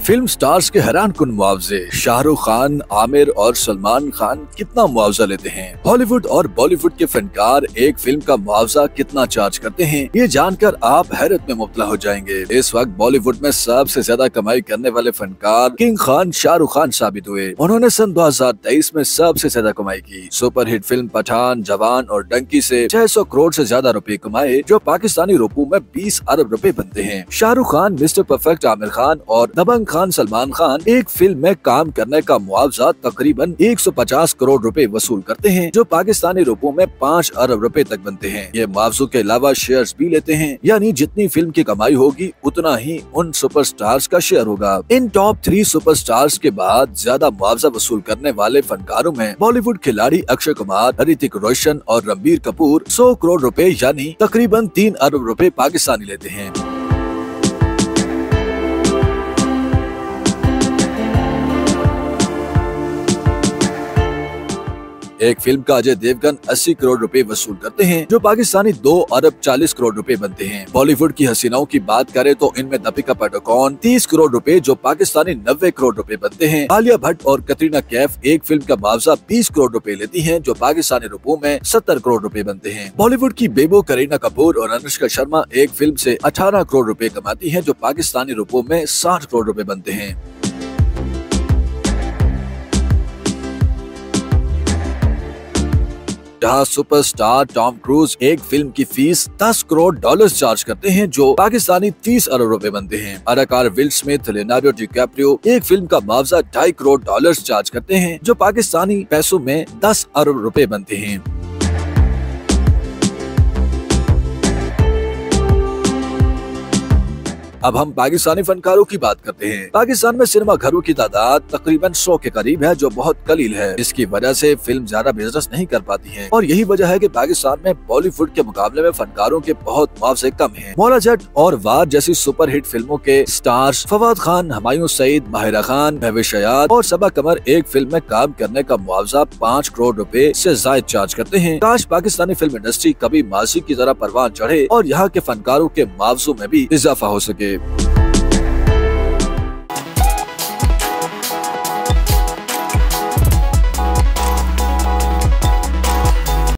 Film stars के हैरान कुन मुआवजे। शाहरुख खान, आमिर और सलमान खान कितना मुआवजा लेते हैं? हॉलीवुड और बॉलीवुड के फनकार एक फिल्म का मुआवजा कितना चार्ज करते हैं, ये जानकर आप हैरत में मुब्तला हो जाएंगे। इस वक्त बॉलीवुड में सबसे ज्यादा कमाई करने वाले फनकार किंग खान शाहरुख खान साबित हुए। उन्होंने सन 2023 में सबसे ज्यादा कमाई की। सुपरहिट फिल्म पठान, जवान और डंकी से 600 करोड़ से ज्यादा रुपए कमाए, जो पाकिस्तानी रुपयों में 20 अरब रुपए बनते हैं। शाहरुख खान, मिस्टर परफेक्ट आमिर खान और दबंग खान सलमान खान एक फिल्म में काम करने का मुआवजा तकरीबन 150 करोड़ रुपए वसूल करते हैं, जो पाकिस्तानी रुपयों में 5 अरब रुपए तक बनते हैं। ये मुआवजों के अलावा शेयर्स भी लेते हैं, यानी जितनी फिल्म की कमाई होगी उतना ही उन सुपरस्टार्स का शेयर होगा। इन टॉप 3 सुपरस्टार्स के बाद ज्यादा मुआवजा वसूल करने वाले फनकारों में बॉलीवुड खिलाड़ी अक्षय कुमार, ऋतिक रोशन और रणबीर कपूर 100 करोड़ रुपए यानी तकरीबन 3 अरब रुपए पाकिस्तानी लेते हैं। एक फिल्म का अजय देवगन 80 करोड़ रुपए वसूल करते हैं, जो पाकिस्तानी 2 अरब 40 करोड़ रुपए बनते हैं। बॉलीवुड की हसीनाओं की बात करें तो इनमें दीपिका पादुकोण 30 करोड़ रुपए, जो पाकिस्तानी 90 करोड़ रुपए बनते हैं। आलिया भट्ट और कटरीना कैफ एक फिल्म का मुआवजा 20 करोड़ रुपए लेती हैं, जो पाकिस्तानी रुपयों में 70 करोड़ रुपए बनते हैं। बॉलीवुड की बेबो, करीना कपूर और अनुष्का शर्मा एक फिल्म से 18 करोड़ रुपए कमाती है, जो पाकिस्तानी रुपयों में 60 करोड़ रुपए बनते हैं। जहां सुपरस्टार टॉम क्रूज एक फिल्म की फीस 10 करोड़ डॉलर्स चार्ज करते हैं, जो पाकिस्तानी 30 अरब रुपए बनते हैं। अदाकार विल स्मिथ, लियोनार्डो डिकैप्रियो एक फिल्म का मुआवजा 2.5 करोड़ डॉलर्स चार्ज करते हैं, जो पाकिस्तानी पैसों में 10 अरब रुपए बनते हैं। अब हम पाकिस्तानी फनकारों की बात करते हैं। पाकिस्तान में सिनेमा घरों की तादाद तकरीबन 100 के करीब है, जो बहुत कलील है। इसकी वजह से फिल्म ज्यादा बिजनेस नहीं कर पाती है, और यही वजह है कि पाकिस्तान में बॉलीवुड के मुकाबले में फनकारों के बहुत मुआवजे कम हैं। मौला जट और वार जैसी सुपरहिट फिल्मों के स्टार्स फवाद खान, हुमायूं सईद, माहिरा खान, महविश हयात और सबा कमर एक फिल्म में काम करने का मुआवजा 5 करोड़ रुपए से जायद चार्ज करते हैं। काश पाकिस्तानी फिल्म इंडस्ट्री कभी माजी की तरह परवान चढ़े और यहाँ के फनकारों के मुआवजों में भी इजाफा हो सके।